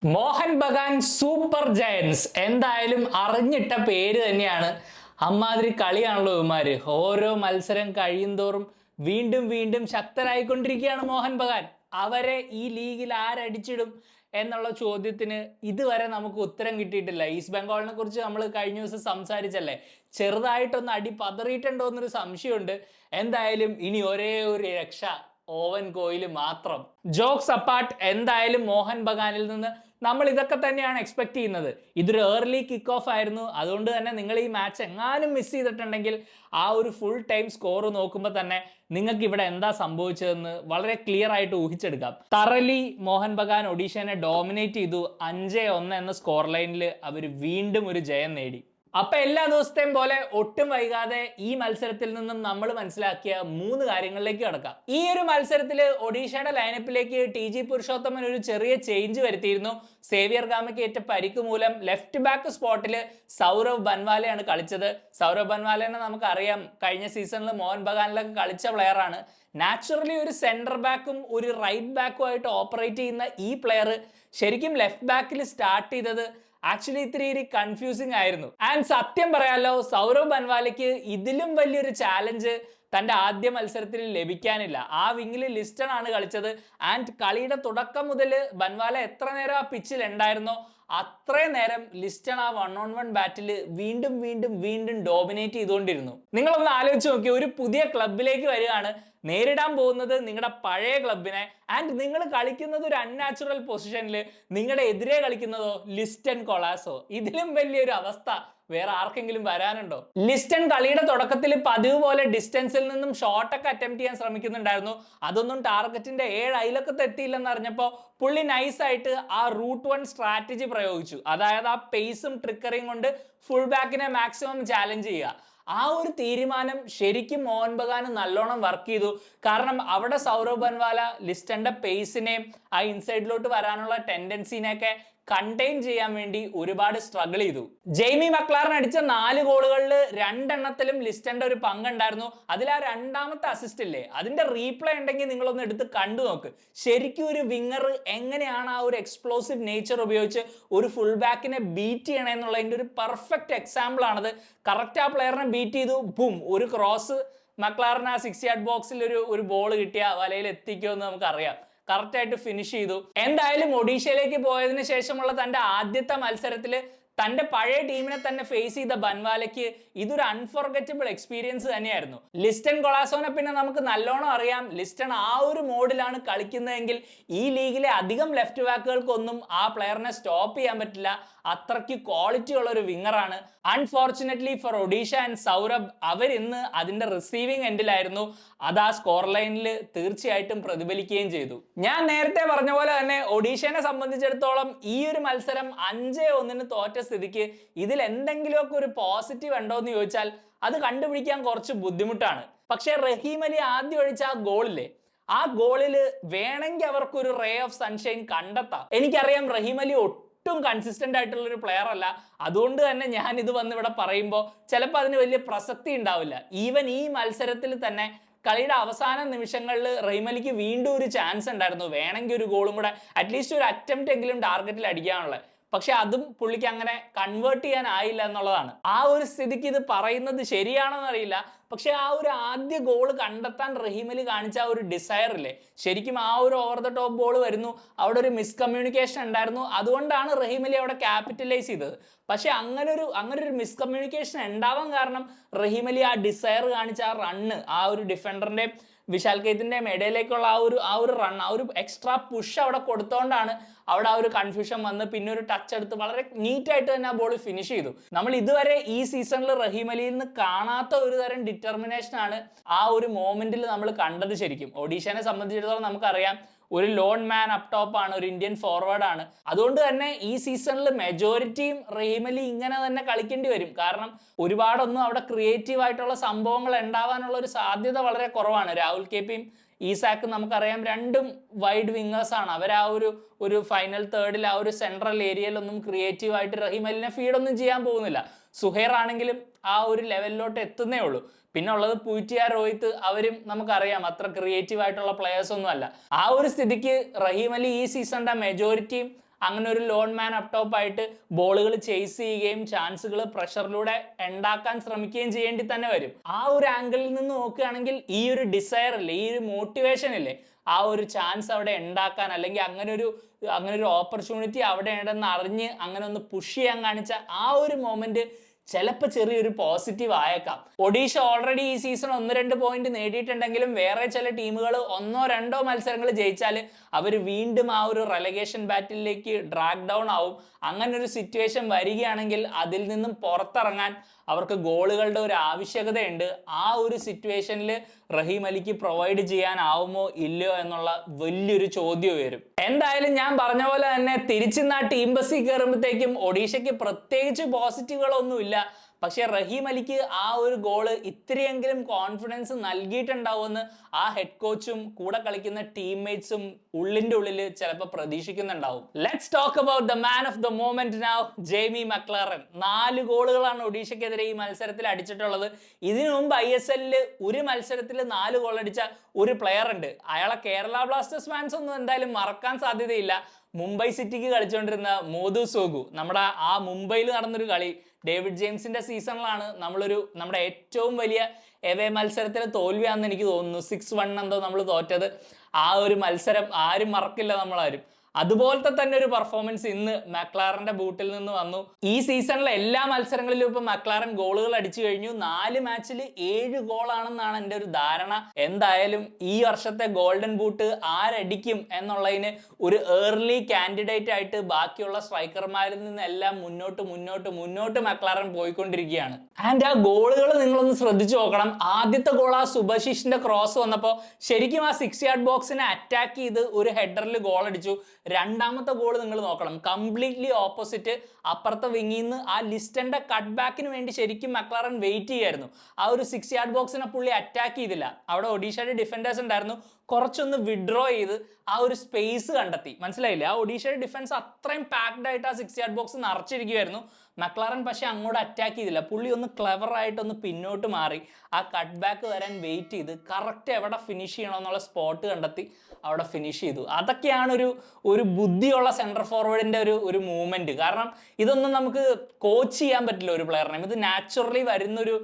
Mohan Bagan super giants എന്തായാലും അറിഞ്ഞിട്ട പേര് തന്നെയാണ്. അമ്മാതിരി കളിയാണല്ലോ ഇവന്മാര്. ഓരോ മത്സരം കഴിയുന്തോറും വീണ്ടും വീണ്ടും ശക്തരായിക്കൊണ്ടിരിക്കുകയാണ് മോഹൻ ബഗാൻ. അവരെ ഈ ലീഗിൽ ആരടിച്ചിടും എന്നുള്ള ചോദ്യത്തിന് ഇതുവരെ നമുക്ക് ഉത്തരം കിട്ടിയിട്ടില്ല. ഈസ്റ്റ് ബംഗാളിനെ കുറിച്ച് നമ്മൾ കഴിഞ്ഞ ദിവസം സംസാരിച്ചല്ലേ, ചെറുതായിട്ടൊന്ന് അടി പതറിയിട്ടുണ്ടോ എന്നൊരു സംശയമുണ്ട്. എന്തായാലും ഇനി ഒരേ ഒരു രക്ഷ ഓവൻ കോഹ്ലി മാത്രം. ജോക്സ് അപ്പാർട്ട്, എന്തായാലും മോഹൻ ബഗാനിൽ നിന്ന് നമ്മൾ ഇതൊക്കെ തന്നെയാണ് എക്സ്പെക്ട് ചെയ്യുന്നത്. ഇതൊരു ഏർലി കിക്ക് ഓഫ് ആയിരുന്നു. അതുകൊണ്ട് തന്നെ നിങ്ങൾ ഈ മാച്ച് എങ്ങാനും മിസ് ചെയ്തിട്ടുണ്ടെങ്കിൽ ആ ഒരു ഫുൾ ടൈം സ്കോർ നോക്കുമ്പോൾ തന്നെ നിങ്ങൾക്ക് ഇവിടെ എന്താ സംഭവിച്ചതെന്ന് വളരെ ക്ലിയർ ആയിട്ട് ഊഹിച്ചെടുക്കാം. തറലി മോഹൻ ബഗാൻ ഒഡീഷനെ ഡോമിനേറ്റ് ചെയ്തു. 5-1 എന്ന സ്കോർ ലൈനിൽ അവർ വീണ്ടും ഒരു ജയം നേടി. അപ്പൊ എല്ലാ ദിവസത്തെയും പോലെ ഒട്ടും വൈകാതെ ഈ മത്സരത്തിൽ നിന്നും നമ്മൾ മനസ്സിലാക്കിയ 3 കാര്യങ്ങളിലേക്ക് കടക്കാം. ഈ ഒരു മത്സരത്തിൽ ഒഡീഷയുടെ ലൈനപ്പിലേക്ക് ടി.ജി. പുരുഷോത്തമൻ ഒരു ചെറിയ ചേഞ്ച് വരുത്തിയിരുന്നു. സേവിയർ ഗാമയ്ക്ക് ഏറ്റ പരിക്ക് മൂലം ലെഫ്റ്റ് ബാക്ക് സ്പോട്ടിൽ സൗരവ് ബൻവാലയാണ് കളിച്ചത്. സൗരവ് ബൻവാലനെ നമുക്കറിയാം, കഴിഞ്ഞ സീസണിൽ മോഹൻ ബഗാനിലൊക്കെ കളിച്ച പ്ലെയർ ആണ്. നാച്ചുറലി ഒരു സെന്റർ ബാക്കും ഒരു റൈറ്റ് ബാക്കും ആയിട്ട് ഓപ്പറേറ്റ് ചെയ്യുന്ന ഈ പ്ലെയർ ശരിക്കും ലെഫ്റ്റ് ബാക്കിൽ സ്റ്റാർട്ട് ചെയ്തത് ആക്ച്വലി ഇത്തിരി കൺഫ്യൂസിങ് ആയിരുന്നു. ആൻഡ് സത്യം പറയാലോ, സൗരവ് ബൻവാലയ്ക്ക് ഇതിലും വലിയൊരു ചാലഞ്ച് തന്റെ ആദ്യ മത്സരത്തിൽ ലഭിക്കാനില്ല. ആ വിങ്ങിൽ ലിസ്റ്റൺ ആണ് കളിച്ചത്. ആൻഡ് കളിയുടെ തുടക്കം മുതൽ ബൻവാല എത്ര നേരം ആ പിച്ചിൽ ഉണ്ടായിരുന്നോ അത്രയും നേരം ലിസ്റ്റൺ ആ 1-on-1 ബാറ്റിൽ വീണ്ടും വീണ്ടും വീണ്ടും ഡോമിനേറ്റ് ചെയ്തുകൊണ്ടിരുന്നു. നിങ്ങളൊന്ന് ആലോചിച്ച് നോക്കി, ഒരു പുതിയ ക്ലബിലേക്ക് വരികയാണ്, നേരിടാൻ പോകുന്നത് നിങ്ങളുടെ പഴയ ക്ലബിനെ. ആൻഡ് നിങ്ങൾ കളിക്കുന്നത് ഒരു അൺനാച്ചുറൽ പൊസിഷനിൽ, നിങ്ങളുടെ എതിരെ കളിക്കുന്നതോ ലിസ്റ്റൺ കൊളാസോ. ഇതിലും വലിയൊരു അവസ്ഥ വേറെ ആർക്കെങ്കിലും വരാനുണ്ടോ? ലിസ്റ്റൺ കളിയുടെ തുടക്കത്തിൽ പതിവ് പോലെ ഡിസ്റ്റൻസിൽ നിന്നും ഷോട്ടൊക്കെ അറ്റംപ്റ്റ് ചെയ്യാൻ ശ്രമിക്കുന്നുണ്ടായിരുന്നു. അതൊന്നും ടാർഗറ്റിന്റെ 7 അയലൊക്കത്ത് എത്തിയില്ലെന്ന് അറിഞ്ഞപ്പോൾ പുള്ളി നൈസായിട്ട് ആ റൂട്ട് 1 സ്ട്രാറ്റജി പ്രയോഗിച്ചു. അതായത് ആ പേസും ട്രിക്കറിയും കൊണ്ട് ഫുൾ ബാക്കിനെ മാക്സിമം ചാലഞ്ച് ചെയ്യുക. ആ ഒരു തീരുമാനം ശരിക്കും മോഹൻ ബഗാൻ നല്ലോണം വർക്ക് ചെയ്തു. കാരണം അവിടെ സൗരവ് ബൻവാല ലിസ്റ്റന്റെ പേസിനെയും ആ ഇൻസൈഡിലോട്ട് വരാനുള്ള ടെൻഡൻസിനെയൊക്കെ കണ്ടെയ്ൻ ചെയ്യാൻ വേണ്ടി ഒരുപാട് സ്ട്രഗിൾ ചെയ്തു. ജെയ്മി മക്ലാറൻ അടിച്ച 4 ഗോളുകളിൽ 2 എണ്ണത്തിലും ലിസ്റ്റന്റെ ഒരു പങ്കുണ്ടായിരുന്നു. അതിൽ ആ രണ്ടാമത്തെ അസിസ്റ്റ് ഇല്ലേ, അതിന്റെ റീപ്ലേ ഉണ്ടെങ്കിൽ നിങ്ങളൊന്ന് എടുത്ത് കണ്ടു നോക്ക്. ശരിക്കും ഒരു വിങ്ങർ എങ്ങനെയാണ് ആ ഒരു എക്സ്പ്ലോസീവ് നേച്ചർ ഉപയോഗിച്ച് ഒരു ഫുൾ ബാക്കിനെ ബീറ്റ് ചെയ്യണേ എന്നുള്ളതിന്റെ ഒരു പെർഫെക്റ്റ് എക്സാമ്പിൾ ആണത്. കറക്റ്റ് ആ പ്ലെയറിനെ ബീറ്റ് ചെയ്തു, ബും, ഒരു ക്രോസ്. മക്ലാറിന് ആ 6 യാർഡ് ബോക്സിൽ ഒരു ബോൾ കിട്ടിയ വലയിൽ എത്തിക്കുമെന്ന് നമുക്കറിയാം. കറക്റ്റ് ആയിട്ട് ഫിനിഷ് ചെയ്തു. എന്തായാലും ഒഡീഷയിലേക്ക് പോയതിനു ശേഷമുള്ള തന്റെ ആദ്യത്തെ മത്സരത്തിൽ തന്റെ പഴയ ടീമിനെ തന്നെ ഫേസ് ചെയ്ത ബൻവാലയ്ക്ക് ഇതൊരു അൺഫോർഗറ്റബിൾ എക്സ്പീരിയൻസ് തന്നെയായിരുന്നു. ലിസ്റ്റൺ കൊളാസോനെ പിന്നെ നമുക്ക് നല്ലോണം അറിയാം. ലിസ്റ്റൺ ആ ഒരു മോഡിലാണ് കളിക്കുന്നതെങ്കിൽ ഈ ലീഗിലെ അധികം ലെഫ്റ്റ് ബാക്കുകൾക്കൊന്നും ആ പ്ലെയറിനെ സ്റ്റോപ്പ് ചെയ്യാൻ പറ്റില്ല. അത്രയ്ക്ക് ക്വാളിറ്റി ഉള്ള ഒരു വിങ്ങറാണ്. Unfortunately for Odisha and Saurabh, അവരിന്ന് അതിന്റെ റിസീവിംഗ് എൻഡിലായിരുന്നു. അത് ആ സ്കോർ ലൈനിൽ തീർച്ചയായിട്ടും പ്രതിഫലിക്കുകയും ചെയ്തു. ഞാൻ നേരത്തെ പറഞ്ഞ പോലെ തന്നെ ഒഡീഷനെ സംബന്ധിച്ചിടത്തോളം ഈ ഒരു മത്സരം 5-1 തോറ്റ സ്ഥിതിക്ക് ഇതിൽ എന്തെങ്കിലുമൊക്കെ ഒരു പോസിറ്റീവ് ഉണ്ടോ എന്ന് ചോദിച്ചാൽ അത് കണ്ടുപിടിക്കാൻ കുറച്ച് ബുദ്ധിമുട്ടാണ്. പക്ഷേ റഹീം അലി ആദ്യം ഒഴിച്ച ആ ഗോളില്ലേ, ആ ഗോളില് വേണമെങ്കിൽ അവർക്കൊരു റേ ഓഫ് സൺഷൈൻ കണ്ടെത്താം. എനിക്കറിയാം റഹീം അലി ഒട്ടും കൺസിസ്റ്റന്റ് ആയിട്ടുള്ള ഒരു പ്ലെയർ അല്ല. അതുകൊണ്ട് തന്നെ ഞാൻ ഇത് വന്ന് ഇവിടെ പറയുമ്പോൾ ചിലപ്പോൾ അതിന് വലിയ പ്രസക്തി ഉണ്ടാവില്ല. ഈവൻ ഈ മത്സരത്തിൽ തന്നെ കളിയുടെ അവസാന നിമിഷങ്ങളിൽ റഹീം അലിക്ക് വീണ്ടും ഒരു ചാൻസ് ഉണ്ടായിരുന്നു. വേണമെങ്കിൽ ഒരു ഗോളും കൂടെ, അറ്റ്ലീസ്റ്റ് ഒരു അറ്റംപ്റ്റ് എങ്കിലും ടാർഗറ്റിൽ അടിക്കാനുള്ളത്. പക്ഷെ അതും പുള്ളിക്ക് അങ്ങനെ കൺവേർട്ട് ചെയ്യാനായില്ല എന്നുള്ളതാണ്. ആ ഒരു സ്ഥിതിക്ക് ഇത് പറയുന്നത് ശരിയാണെന്ന് അറിയില്ല. പക്ഷെ ആ ഒരു ആദ്യ ഗോൾ കണ്ടെത്താൻ റഹീം അലി കാണിച്ച ആ ഒരു ഡിസയർ ഇല്ലേ, ശരിക്കും ആ ഒരു ഓവർ ദ ടോപ്പ് ബോൾ വരുന്നു, അവിടെ ഒരു മിസ്കമ്മ്യൂണിക്കേഷൻ ഉണ്ടായിരുന്നു. അതുകൊണ്ടാണ് റഹീം അലി അവിടെ ക്യാപിറ്റലൈസ് ചെയ്തത്. പക്ഷെ അങ്ങനെ ഒരു മിസ്കമ്മ്യൂണിക്കേഷൻ ഉണ്ടാവാൻ കാരണം റഹീം അലി ആ ഡിസയർ കാണിച്ച ആ റണ്ണ്, ആ ഒരു ഡിഫൻഡറിന്റെ വിശാൽ കെയ്ത്തിന്റെയും ഇടയിലേക്കുള്ള ആ ഒരു റൺ, ആ ഒരു എക്സ്ട്രാ പുഷ് അവിടെ കൊടുത്തോണ്ടാണ് അവിടെ ആ ഒരു കൺഫ്യൂഷൻ വന്ന് പിന്നെ ഒരു ടച്ച് എടുത്ത് വളരെ നീറ്റായിട്ട് തന്നെ ആ ബോൾ ഫിനിഷ് ചെയ്തു. നമ്മൾ ഇതുവരെ ഈ സീസണിൽ റഹീം അലിയിൽ നിന്ന് കാണാത്ത ഒരു തരം ഡിറ്റർമിനേഷൻ ആണ് ആ ഒരു മോമെന്റിൽ നമ്മൾ കണ്ടത്. ശരിക്കും ഒഡീഷനെ സംബന്ധിച്ചിടത്തോളം നമുക്കറിയാം, ഒരു ലോൺ മാൻ അപ് ടോപ്പ് ആണ്, ഒരു ഇന്ത്യൻ ഫോർവേഡ് ആണ്. അതുകൊണ്ട് തന്നെ ഈ സീസണിൽ മെജോറിറ്റിയും റഹീം അലി ഇങ്ങനെ തന്നെ കളിക്കേണ്ടി വരും. കാരണം ഒരുപാടൊന്നും അവിടെ ക്രിയേറ്റീവ് ആയിട്ടുള്ള സംഭവങ്ങൾ ഉണ്ടാവാനുള്ള ഒരു സാധ്യത വളരെ കുറവാണ്. രാഹുൽ കെ പിയും ഈസാക്കും നമുക്കറിയാം, രണ്ടും വൈഡ് വിങ്ങേഴ്സ് ആണ്. അവർ ആ ഒരു ഫൈനൽ തേർഡിൽ ആ ഒരു സെൻട്രൽ ഏരിയയിലൊന്നും ക്രിയേറ്റീവ് ആയിട്ട് റഹീം അലിനെ ഫീഡൊന്നും ചെയ്യാൻ പോകുന്നില്ല. സുഹൈർ ആണെങ്കിലും ആ ഒരു ലെവലിലോട്ട് എത്തുന്നേ ഉള്ളൂ. പിന്നെ ഉള്ളത് പൂറ്റിയ, രോഹിത്, അവരും നമുക്കറിയാം അത്ര ക്രിയേറ്റീവ് ആയിട്ടുള്ള പ്ലെയേഴ്സ് ഒന്നും അല്ല. ആ ഒരു സ്ഥിതിക്ക് റഹീം അലി ഈ സീസണിന്റെ മെജോറിറ്റിയും അങ്ങനെ ഒരു ലോൺ മാൻ അപ് ടോപ്പ് ആയിട്ട് ബോളുകൾ ചേസ് ചെയ്യുകയും ചാൻസുകൾ പ്രഷറിലൂടെ ഉണ്ടാക്കാൻ ശ്രമിക്കുകയും ചെയ്യേണ്ടി തന്നെ വരും. ആ ഒരു ആംഗിളിൽ നിന്ന് നോക്കുകയാണെങ്കിൽ ഈ ഒരു ഡിസയർ ഇല്ലേ, ഈ ഒരു മോട്ടിവേഷൻ ഇല്ലേ, ആ ഒരു ചാൻസ് അവിടെ ഉണ്ടാക്കാൻ അല്ലെങ്കിൽ അങ്ങനെ ഒരു ഓപ്പർച്യൂണിറ്റി അവിടെ ഉണ്ടെന്ന് അറിഞ്ഞ് അങ്ങനെ ഒന്ന് പുഷ് ചെയ്യാൻ കാണിച്ച ആ ഒരു മൊമെന്റ് ചിലപ്പോൾ ചെറിയൊരു പോസിറ്റീവ് ആയേക്കാം. ഒഡീഷ ഓൾറെഡി ഈ സീസൺ 1-2 പോയിന്റ് നേടിയിട്ടുണ്ടെങ്കിലും വേറെ ചില ടീമുകൾ 1-2 മത്സരങ്ങൾ ജയിച്ചാൽ അവർ വീണ്ടും ആ ഒരു റെലഗേഷൻ ബാറ്റിലേക്ക് ഡ്രാഗ് ഡൗൺ ആവും. അങ്ങനെ ഒരു സിറ്റുവേഷൻ വരികയാണെങ്കിൽ അതിൽ നിന്നും പുറത്തിറങ്ങാൻ അവർക്ക് ഗോളുകളുടെ ഒരു ആവശ്യകതയുണ്ട്. ആ ഒരു സിറ്റുവേഷനിൽ റഹീം അലിക്ക് പ്രൊവൈഡ് ചെയ്യാനാവുമോ ഇല്ലയോ എന്നുള്ള വലിയൊരു ചോദ്യം വരും. എന്തായാലും ഞാൻ പറഞ്ഞ പോലെ തന്നെ തിരിച്ചിന്ന് ആ ടീം ബസ്സിൽ കയറുമ്പോഴത്തേക്കും ഒഡീഷയ്ക്ക് പ്രത്യേകിച്ച് പോസിറ്റീവുകളൊന്നുമില്ല. പക്ഷെ റഹീം അലിക്ക് ആ ഒരു ഗോള് ഇത്രയെങ്കിലും കോൺഫിഡൻസ് നൽകിയിട്ടുണ്ടാവുമെന്ന് ആ ഹെഡ് കോച്ചും കൂടെ കളിക്കുന്ന ടീംമേറ്റ്സും ഉള്ളിന്റെ ഉള്ളിൽ ചിലപ്പോൾ പ്രതീക്ഷിക്കുന്നുണ്ടാവും. Let's talk about the man of the moment now, Jamie McLaren. 4 ഗോളുകളാണ് ഒഡീഷയ്ക്കെതിരെ ഈ മത്സരത്തിൽ അടിച്ചിട്ടുള്ളത്. ഇതിനു മുമ്പ് ISL ഒരു മത്സരത്തിൽ 4 ഗോൾ അടിച്ച ഒരു പ്ലെയർ ഉണ്ട്. അയാളെ കേരള ബ്ലാസ്റ്റേഴ്സ് ഫാൻസ് ഒന്നും എന്തായാലും മറക്കാൻ സാധ്യതയില്ല. മുംബൈ സിറ്റിക്ക് കളിച്ചുകൊണ്ടിരുന്ന മോദു സോഗു. നമ്മുടെ ആ മുംബൈയിൽ നടന്നൊരു കളി ഡേവിഡ് ജെയിംസിന്റെ സീസണിലാണ് നമ്മുടെ ഏറ്റവും വലിയ എവേ മത്സരത്തിലെ തോൽവിയാണെന്ന് എനിക്ക് തോന്നുന്നു. 6-1 എന്തോ നമ്മൾ തോറ്റത്. ആ ഒരു മത്സരം ആരും മറക്കില്ല നമ്മളാരും. അതുപോലത്തെ തന്നെ ഒരു പെർഫോമൻസ് ഇന്ന് മക്ലാറന്റെ ബൂട്ടിൽ നിന്ന് വന്നു. ഈ സീസണിലെ എല്ലാ മത്സരങ്ങളിലും ഇപ്പൊ മക്ലാറൻ ഗോളുകൾ അടിച്ചു കഴിഞ്ഞു. 4 മാച്ചിൽ 7 ഗോളാണെന്നാണ് എൻ്റെ ഒരു ധാരണ. എന്തായാലും ഈ വർഷത്തെ ഗോൾഡൻ ബൂട്ട് ആരടിക്കും എന്നുള്ളതിന് ഒരു ഏർലി കാൻഡിഡേറ്റ് ആയിട്ട് ബാക്കിയുള്ള സ്ട്രൈക്കർമാരിൽ നിന്നെല്ലാം മുന്നോട്ട് മക്ലാറൻ പോയിക്കൊണ്ടിരിക്കുകയാണ്. ആൻഡ് ആ ഗോളുകൾ നിങ്ങളൊന്ന് ശ്രദ്ധിച്ചു നോക്കണം. ആദ്യത്തെ ഗോൾ ആ സുബശിഷിന്റെ ക്രോസ് വന്നപ്പോൾ ശരിക്കും ആ 6 യാർഡ് ബോക്സിനെ അറ്റാക്ക് ചെയ്ത് ഒരു ഹെഡറിൽ ഗോൾ അടിച്ചു. രണ്ടാമത്തെ ഗോൾ നിങ്ങൾ നോക്കണം, കംപ്ലീറ്റ്ലി ഓപ്പോസിറ്റ്. അപ്പുറത്തെ വിങ്ങിൽ നിന്ന് ആ ലിസ്റ്റന്റെ കട്ട് ബാക്കിന് വേണ്ടി ശരിക്കും മക്ലാറൻ വെയിറ്റ് ചെയ്യായിരുന്നു. ആ ഒരു 6 യാർഡ് ബോക്സിനെ പുള്ളി അറ്റാക്ക് ചെയ്തില്ല. അവിടെ ഒഡീഷയുടെ ഡിഫൻഡേഴ്സ് ഉണ്ടായിരുന്നു, കുറച്ചൊന്ന് വിഡ്രോ ചെയ്ത് ആ ഒരു സ്പേസ് കണ്ടെത്തി. മനസ്സിലായില്ലേ? ആ ഒഡീഷയുടെ ഡിഫൻസ് അത്രയും പാക്ഡ് ആയിട്ട് ആ 6 യാർഡ് ബോക്സ് നിറച്ചിരിക്കുമായിരുന്നു. മക്ലാറൻ പക്ഷെ അങ്ങോട്ട് അറ്റാക്ക് ചെയ്തില്ല. പുള്ളി ഒന്ന് ക്ലെവർ ആയിട്ടൊന്ന് പിന്നോട്ട് മാറി ആ കട്ട് ബാക്ക് വരാൻ വെയിറ്റ് ചെയ്ത് കറക്റ്റ് എവിടെ ഫിനിഷ് ചെയ്യണമെന്നുള്ള സ്പോട്ട് കണ്ടെത്തി അവിടെ ഫിനിഷ് ചെയ്തു. അതൊക്കെയാണ് ഒരു ബുദ്ധിയുള്ള സെൻട്രൽ ഫോർവേഡിന്റെ ഒരു മൂവ്മെന്റ്. കാരണം ഇതൊന്നും നമുക്ക് കോച്ച് ചെയ്യാൻ പറ്റില്ല ഒരു പ്ലെയറിനെ. ഇത് നാച്ചുറലി വരുന്നൊരു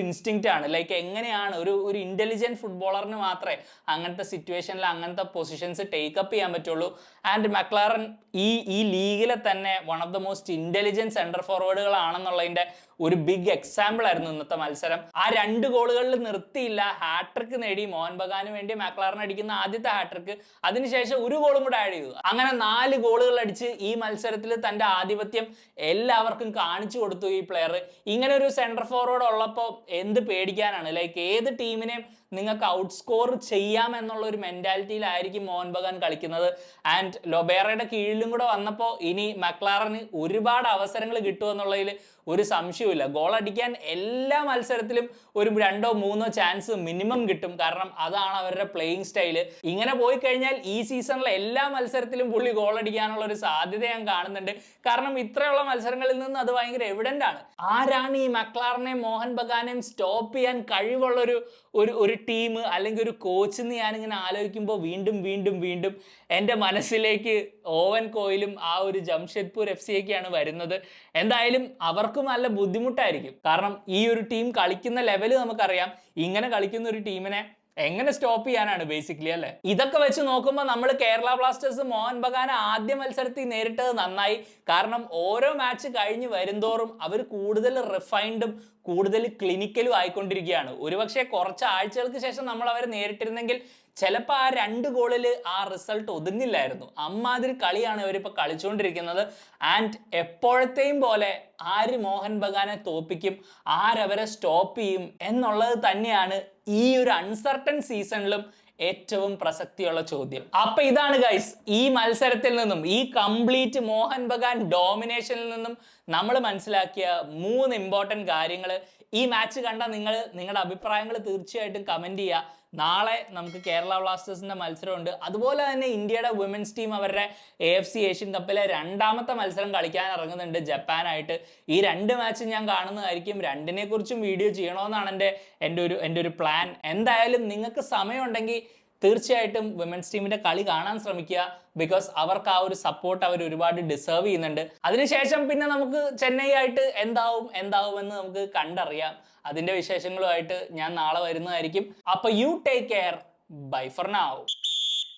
ഇൻസ്റ്റിങ്ക്റ്റ് ആണ്. ലൈക്ക് എങ്ങനെയാണ് ഒരു ഇന്റലിജന്റ് ഫുട്ബോളറിന് മാത്രമേ അങ്ങനത്തെ സിറ്റുവേഷനിൽ അങ്ങനത്തെ പൊസിഷൻസ് ടേക്കപ്പ് ചെയ്യാൻ പറ്റുള്ളൂ. ആൻഡ് മക്ലാറൻ ഈ ലീഗിലെ തന്നെ one of the most intelligent central ഫോർവേഡുകളാണെന്നുള്ളതിന്റെ ഒരു ബിഗ് എക്സാമ്പിൾ ആയിരുന്നു ഇന്നത്തെ മത്സരം. ആ 2 ഗോളുകളിൽ നിർത്തിയില്ല, ഹാട്രിക് നേടി. മോഹൻ ബഗാന് വേണ്ടി മക്ലാറൻ അടിക്കുന്ന ആദ്യത്തെ ഹാട്രിക്, അതിനുശേഷം ഒരു ഗോളും കൂടെ ആഡ് ചെയ്തു. അങ്ങനെ 4 ഗോളുകൾ അടിച്ച് ഈ മത്സരത്തിൽ തന്റെ ആധിപത്യം എല്ലാവർക്കും കാണിച്ചു കൊടുത്തു ഈ പ്ലെയർ. ഇങ്ങനെ ഒരു സെൻട്രൽ ഫോർവേഡ് ഉള്ളപ്പോൾ എന്ത് പേടിക്കാനാണ്? ലൈക്ക് ഏത് ടീമിനെയും നിങ്ങൾക്ക് ഔട്ട് സ്കോർ ചെയ്യാം എന്നുള്ള ഒരു മെന്റാലിറ്റിയിലായിരിക്കും മോഹൻ ബഗാൻ കളിക്കുന്നത്. ആൻഡ് ലൊബേറയുടെ കീഴിലും കൂടെ വന്നപ്പോൾ ഇനി മക്ലാറന് ഒരുപാട് അവസരങ്ങൾ കിട്ടുമെന്നുള്ളതിൽ ഒരു സംശയവുമില്ല. ഗോൾ അടിക്കാൻ എല്ലാ മത്സരത്തിലും ഒരു 2-3 ചാൻസ് മിനിമം കിട്ടും. കാരണം അതാണ് അവരുടെ പ്ലേയിങ് സ്റ്റൈല്. ഇങ്ങനെ പോയി കഴിഞ്ഞാൽ ഈ സീസണിലെ എല്ലാ മത്സരത്തിലും പുള്ളി ഗോൾ അടിക്കാനുള്ള ഒരു സാധ്യത ഞാൻ കാണുന്നുണ്ട്. കാരണം ഇത്രയുള്ള മത്സരങ്ങളിൽ നിന്ന് അത് ഭയങ്കര എവിഡന്റ് ആണ്. ആരാണ് ഈ മക്ലാറിനെയും മോഹൻ ബഗാനെയും സ്റ്റോപ്പ് ചെയ്യാൻ കഴിവുള്ള ഒരു ടീം അല്ലെങ്കിൽ ഒരു കോച്ച് എന്ന് ഞാനിങ്ങനെ ആലോചിക്കുമ്പോൾ വീണ്ടും എൻ്റെ മനസ്സിലേക്ക് ഓവൻ കോയിലും ആ ഒരു ജംഷഡ്പൂർ FCയൊക്കെയാണ് വരുന്നത്. എന്തായാലും അവർക്കും നല്ല ബുദ്ധിമുട്ടായിരിക്കും. കാരണം ഈ ഒരു ടീം കളിക്കുന്ന ലെവല് നമുക്കറിയാം. ഇങ്ങനെ കളിക്കുന്ന ഒരു ടീമിനെ എങ്ങനെ സ്റ്റോപ്പ് ചെയ്യാനാണ് ബേസിക്കലി, അല്ലേ? ഇതൊക്കെ വെച്ച് നോക്കുമ്പോൾ നമ്മൾ കേരള ബ്ലാസ്റ്റേഴ്സ് മോഹൻ ബഗാനെ ആദ്യ മത്സരത്തിൽ നേരിട്ടത് നന്നായി. കാരണം ഓരോ മാച്ച് കഴിഞ്ഞ് വരുന്തോറും അവർ കൂടുതൽ റിഫൈൻഡും കൂടുതൽ ക്ലിനിക്കലും ആയിക്കൊണ്ടിരിക്കുകയാണ്. ഒരുപക്ഷെ കുറച്ച് ആഴ്ചകൾക്ക് ശേഷം നമ്മൾ അവരെ നേരിട്ടിരുന്നെങ്കിൽ ചിലപ്പോൾ ആ 2 ഗോളിൽ ആ റിസൾട്ട് ഒതുങ്ങില്ലായിരുന്നു. അമ്മാതിരി കളിയാണ് ഇവരിപ്പോൾ കളിച്ചുകൊണ്ടിരിക്കുന്നത്. ആൻഡ് എപ്പോഴത്തെയും പോലെ ആര് മോഹൻ ബഗാനെ തോപ്പിക്കും, ആരവരെ സ്റ്റോപ്പ് ചെയ്യും എന്നുള്ളത് തന്നെയാണ് ഈ ഒരു അൺസർട്ടൺ സീസണിലും ഏറ്റവും പ്രസക്തിയുള്ള ചോദ്യം. അപ്പൊ ഇതാണ് ഗൈസ്, ഈ മത്സരത്തിൽ നിന്നും, ഈ കംപ്ലീറ്റ് മോഹൻ ബഗാൻ ഡോമിനേഷനിൽ നിന്നും നമ്മൾ മനസ്സിലാക്കിയ 3 ഇമ്പോർട്ടൻറ്റ് കാര്യങ്ങൾ. ഈ മാച്ച് കണ്ട നിങ്ങളുടെ അഭിപ്രായങ്ങൾ തീർച്ചയായിട്ടും കമന്റ് ചെയ്യുക. നാളെ നമുക്ക് കേരള ബ്ലാസ്റ്റേഴ്സിന്റെ മത്സരമുണ്ട്. അതുപോലെ തന്നെ ഇന്ത്യയുടെ വിമൻസ് ടീം അവരുടെ AFC ഏഷ്യൻ കപ്പിലെ 2ാമത്തെ മത്സരം കളിക്കാൻ ഇറങ്ങുന്നുണ്ട് ജപ്പാനായിട്ട്. ഈ 2 മാച്ചും ഞാൻ കാണുന്നതായിരിക്കും. 2നെ കുറിച്ചും വീഡിയോ ചെയ്യണമെന്നാണ് എൻ്റെ ഒരു പ്ലാൻ. എന്തായാലും നിങ്ങൾക്ക് സമയമുണ്ടെങ്കിൽ തീർച്ചയായിട്ടും വിമൻസ് ടീമിന്റെ കളി കാണാൻ ശ്രമിക്കുക. ബിക്കോസ് അവർക്ക് ആ ഒരു സപ്പോർട്ട് അവർ ഒരുപാട് ഡിസേർവ് ചെയ്യുന്നുണ്ട്. അതിനുശേഷം പിന്നെ നമുക്ക് ചെന്നൈ ആയിട്ട് എന്താവും എന്ന് നമുക്ക് കണ്ടറിയാം. അതിന്റെ വിശേഷങ്ങളുമായിട്ട് ഞാൻ നാളെ വരുന്നതായിരിക്കും. അപ്പൊ you take care. Bye for now.